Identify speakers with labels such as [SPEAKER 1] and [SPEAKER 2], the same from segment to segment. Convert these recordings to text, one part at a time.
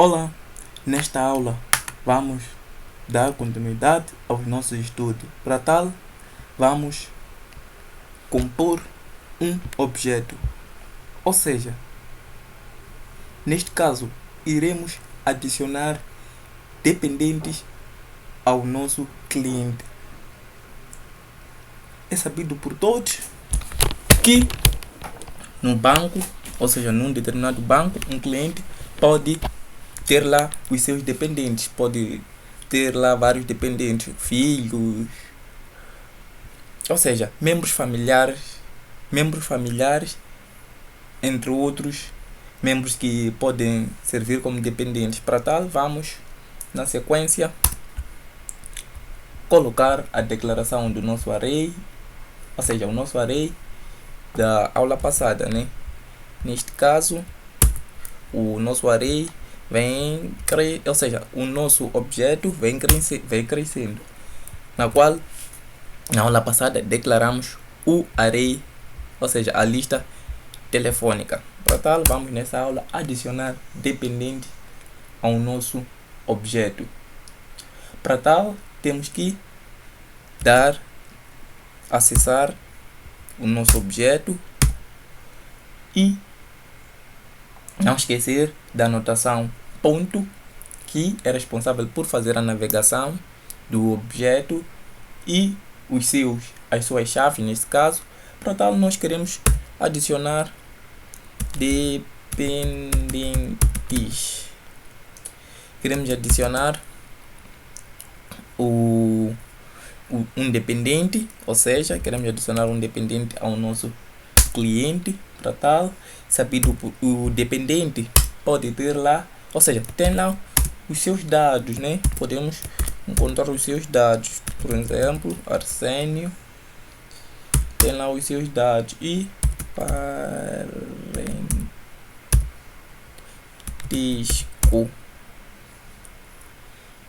[SPEAKER 1] Olá, nesta aula vamos dar continuidade aos nossos estudos. Para tal, vamos compor um objeto. Ou seja, neste caso, iremos adicionar dependentes ao nosso cliente. É sabido por todos que no banco, ou seja, num determinado banco, um cliente pode ter lá os seus dependentes, pode ter lá vários dependentes, filhos, ou seja, membros familiares, entre outros membros que podem servir como dependentes. Para tal, vamos na sequência colocar a declaração do nosso array, ou seja, o nosso array da aula passada, né? Neste caso, o nosso array ou seja, o nosso objeto vem crescendo, na qual na aula passada declaramos o array, ou seja, a lista telefônica. Para tal, vamos nessa aula adicionar dependente ao nosso objeto. Para tal, temos que acessar o nosso objeto e não esquecer da anotação ponto, que é responsável por fazer a navegação do objeto, e as suas chaves nesse caso. Para tal, nós queremos adicionar dependentes. Queremos adicionar um dependente, ou seja, queremos adicionar um dependente ao nosso cliente. Para tal, sabido o dependente pode ter lá, ou seja, tem lá os seus dados, né? Podemos encontrar os seus dados, por exemplo, Arsênio tem lá os seus dados e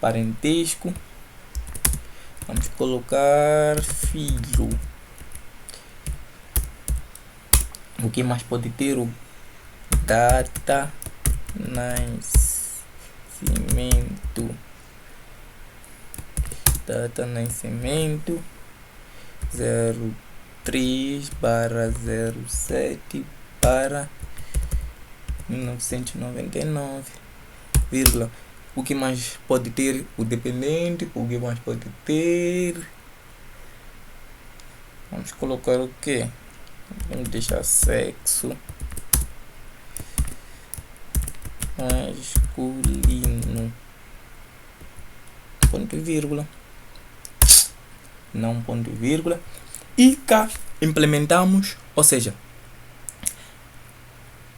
[SPEAKER 1] parentesco, vamos colocar filho. O que mais pode ter? O data nascimento 03/07/1999, vírgula. O que mais pode ter? O dependente. O que mais pode ter? Vamos colocar o que? Vamos deixar sexo masculino, ponto e vírgula, não ponto e vírgula. E cá implementamos, ou seja,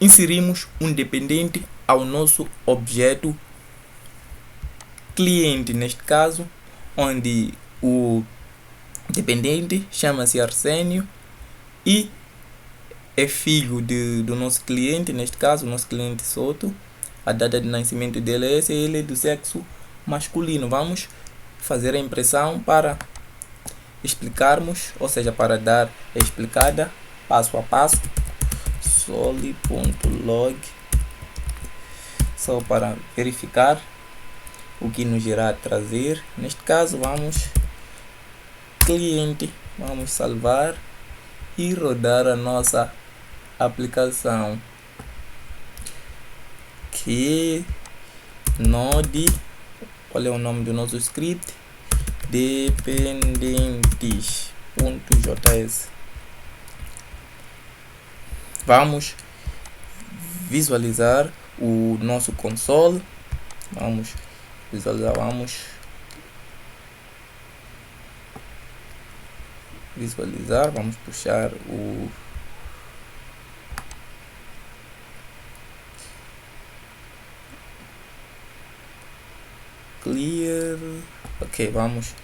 [SPEAKER 1] inserimos um dependente ao nosso objeto cliente, neste caso, onde o dependente chama-se Arsênio e é filho do nosso cliente, neste caso, o nosso cliente Soto. A data de nascimento dele é essa, ele é do sexo masculino. Vamos fazer a impressão para explicarmos, ou seja, para dar a explicada passo a passo. Soli.log, só para verificar o que nos irá trazer. Neste caso, vamos cliente, vamos salvar e rodar a nossa aplicação. Que node, qual é o nome do nosso script? Dependentes.js. Vamos visualizar o nosso console. Vamos visualizar, vamos puxar o clear. Ok, vamos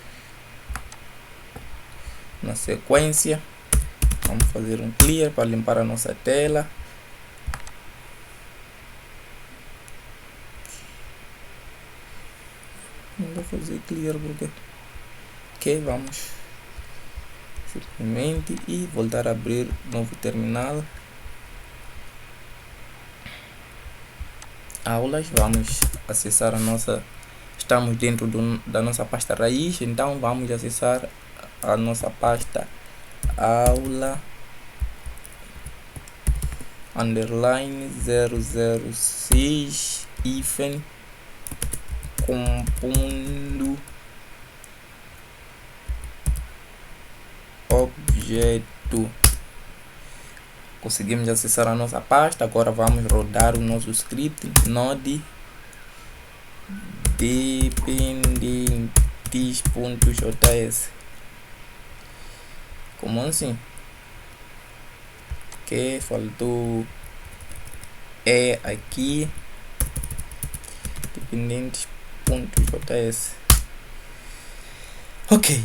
[SPEAKER 1] na sequência, vamos fazer um clear para limpar a nossa tela. Não vou fazer clear porque ok, vamos simplesmente e voltar a abrir novo terminal. aulas, vamos acessar a nossa, estamos dentro da nossa pasta raiz, então vamos acessar a nossa pasta aula underline 006 hífen compondo objeto. Conseguimos acessar a nossa pasta. Agora vamos rodar o nosso script node dependentes.js. Como assim? Que faltou aqui dependentes.js. Ok.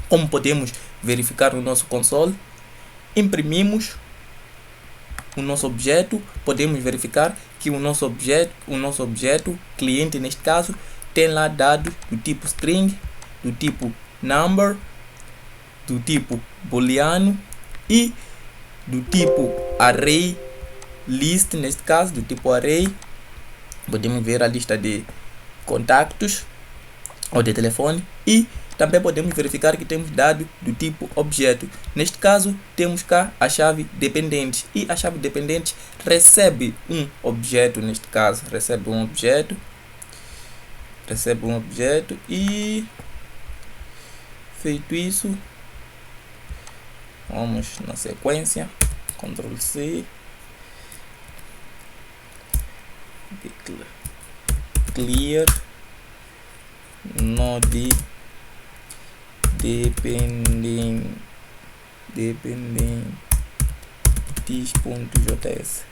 [SPEAKER 1] Como podemos verificar no nosso console, imprimimos o nosso objeto, podemos verificar que o nosso objeto cliente, neste caso, tem lá dados do tipo string, do tipo number, do tipo booleano e do tipo array list, neste caso, do tipo array. Podemos ver a lista de contactos ou de telefone e também podemos verificar que temos dado do tipo objeto. Neste caso, temos cá a chave dependente. E a chave dependente recebe um objeto, neste caso. Recebe um objeto e feito isso, vamos na sequência. Ctrl C. Clear node dependentes.js.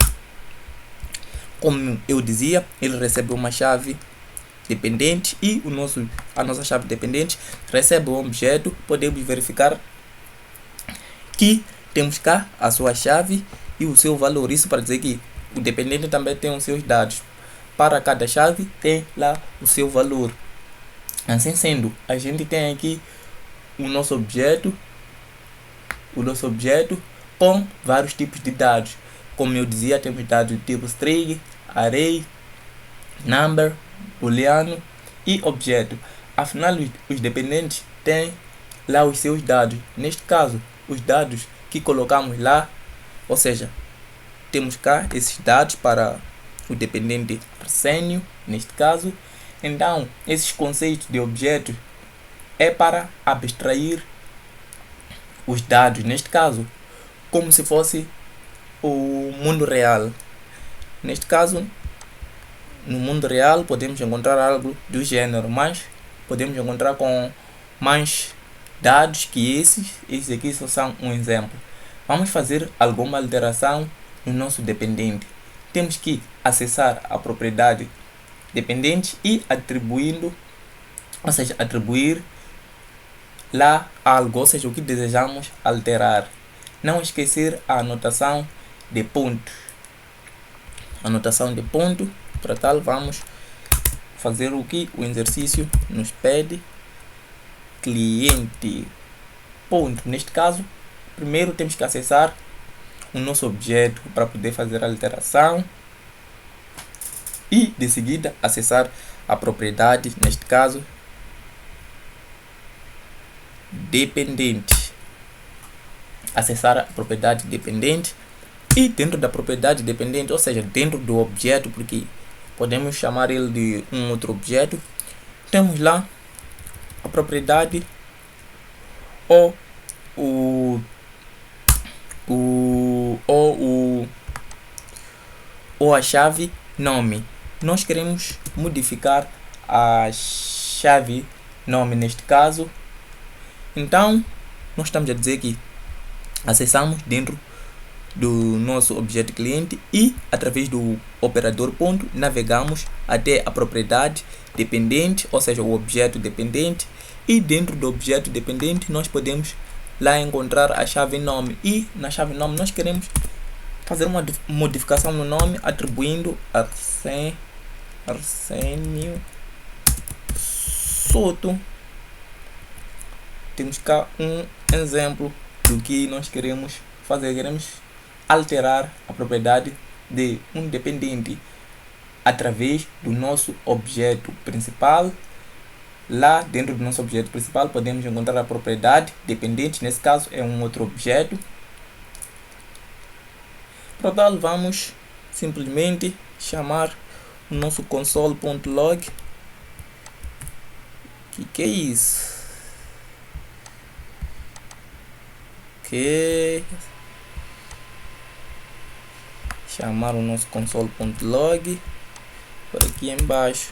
[SPEAKER 1] Como eu dizia, ele recebe uma chave dependente e a nossa chave dependente recebe um objeto. Podemos verificar que temos cá a sua chave e o seu valor. Isso para dizer que o dependente também tem os seus dados. Para cada chave tem lá o seu valor. Assim sendo, a gente tem aqui o nosso objeto com vários tipos de dados. Como eu dizia, temos dados do tipo string, array, number, booleano e objeto. Afinal, os dependentes têm lá os seus dados. Neste caso, os dados que colocamos lá, ou seja, temos cá esses dados para o dependente Arsenio, neste caso. Então, esses conceitos de objetos é para abstrair os dados, neste caso, como se fosse o mundo real. Neste caso, no mundo real podemos encontrar algo do gênero, mas podemos encontrar com mais dados que esses aqui só são um exemplo. Vamos fazer alguma alteração no nosso dependente. Temos que acessar a propriedade dependente e atribuir lá algo, ou seja, o que desejamos alterar. Não esquecer a anotação de ponto. Para tal, vamos fazer o que o exercício nos pede. Cliente ponto. Neste caso, primeiro temos que acessar o nosso objeto para poder fazer a alteração e de seguida acessar a propriedade, neste caso dependente. Acessar a propriedade dependente e dentro da propriedade dependente, ou seja, dentro do objeto, porque podemos chamar ele de um outro objeto, temos lá a propriedade ou a chave nome. Nós queremos modificar a chave nome neste caso. Então, nós estamos a dizer que acessamos dentro do nosso objeto cliente e através do operador ponto navegamos até a propriedade dependente, ou seja, o objeto dependente, e dentro do objeto dependente nós podemos lá encontrar a chave nome, e na chave nome nós queremos fazer uma modificação no nome atribuindo Arsenio Soto. Temos cá um exemplo do que nós queremos fazer. Queremos alterar a propriedade de um dependente. através do nosso objeto principal. Lá dentro do nosso objeto principal podemos encontrar a propriedade dependente, nesse caso é um outro objeto. Para tal, vamos simplesmente chamar o nosso console.log. Que é isso? Chamar o nosso console.log. Por aqui embaixo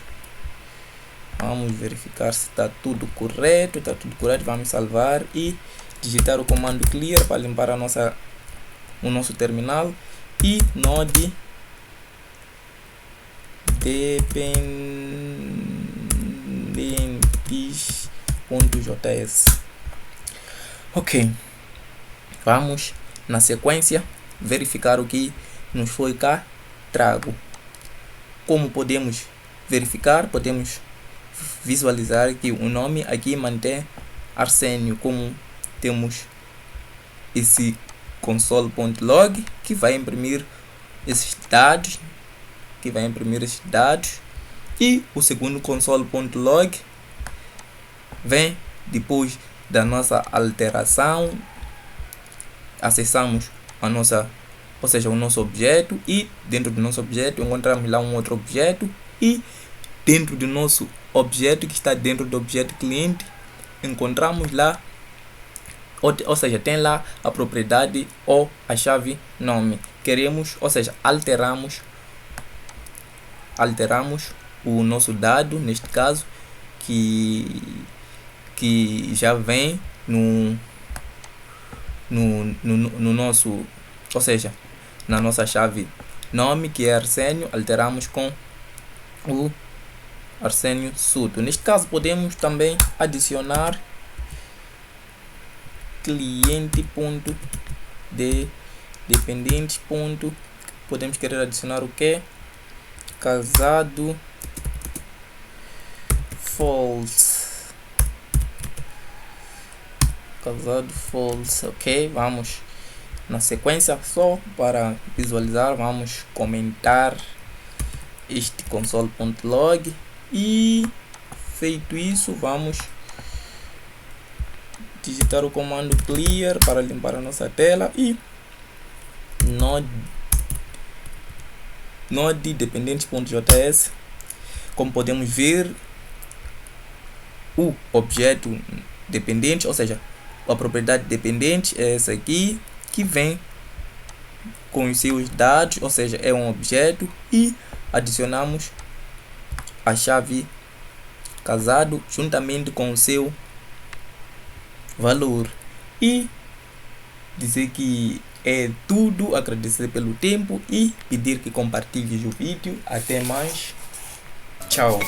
[SPEAKER 1] vamos verificar se está tudo correto. Está tudo correto, vamos salvar e digitar o comando clear para limpar o nosso terminal. E node dependentes.js. Ok, vamos na sequência verificar o que nos foi cá trago. Como podemos verificar, podemos visualizar que o nome aqui mantém Arsênio, como temos esse console.log que vai imprimir esses dados, e o segundo console.log vem depois da nossa alteração. Acessamos o nosso objeto, e dentro do nosso objeto encontramos lá um outro objeto, e dentro do nosso objeto que está dentro do objeto cliente encontramos lá, ou seja, tem lá a propriedade ou a chave nome. Queremos, ou seja, alteramos o nosso dado, neste caso, que já vem no nosso, ou seja, na nossa chave nome, que é Arsênio, alteramos com o Arsênio Souto. Neste caso podemos também adicionar cliente.dependente. Podemos querer adicionar o que? Casado false. Ok, vamos na sequência. Só para visualizar, vamos comentar este console.log, e feito isso, vamos digitar o comando clear para limpar a nossa tela, e node dependente.js. Como podemos ver, o objeto dependente, ou seja, a propriedade dependente é essa aqui, que vem com os seus dados, ou seja, é um objeto, e adicionamos a chave casado juntamente com o seu valor. E dizer que é tudo, agradecer pelo tempo e pedir que compartilhes o vídeo. Até mais, tchau.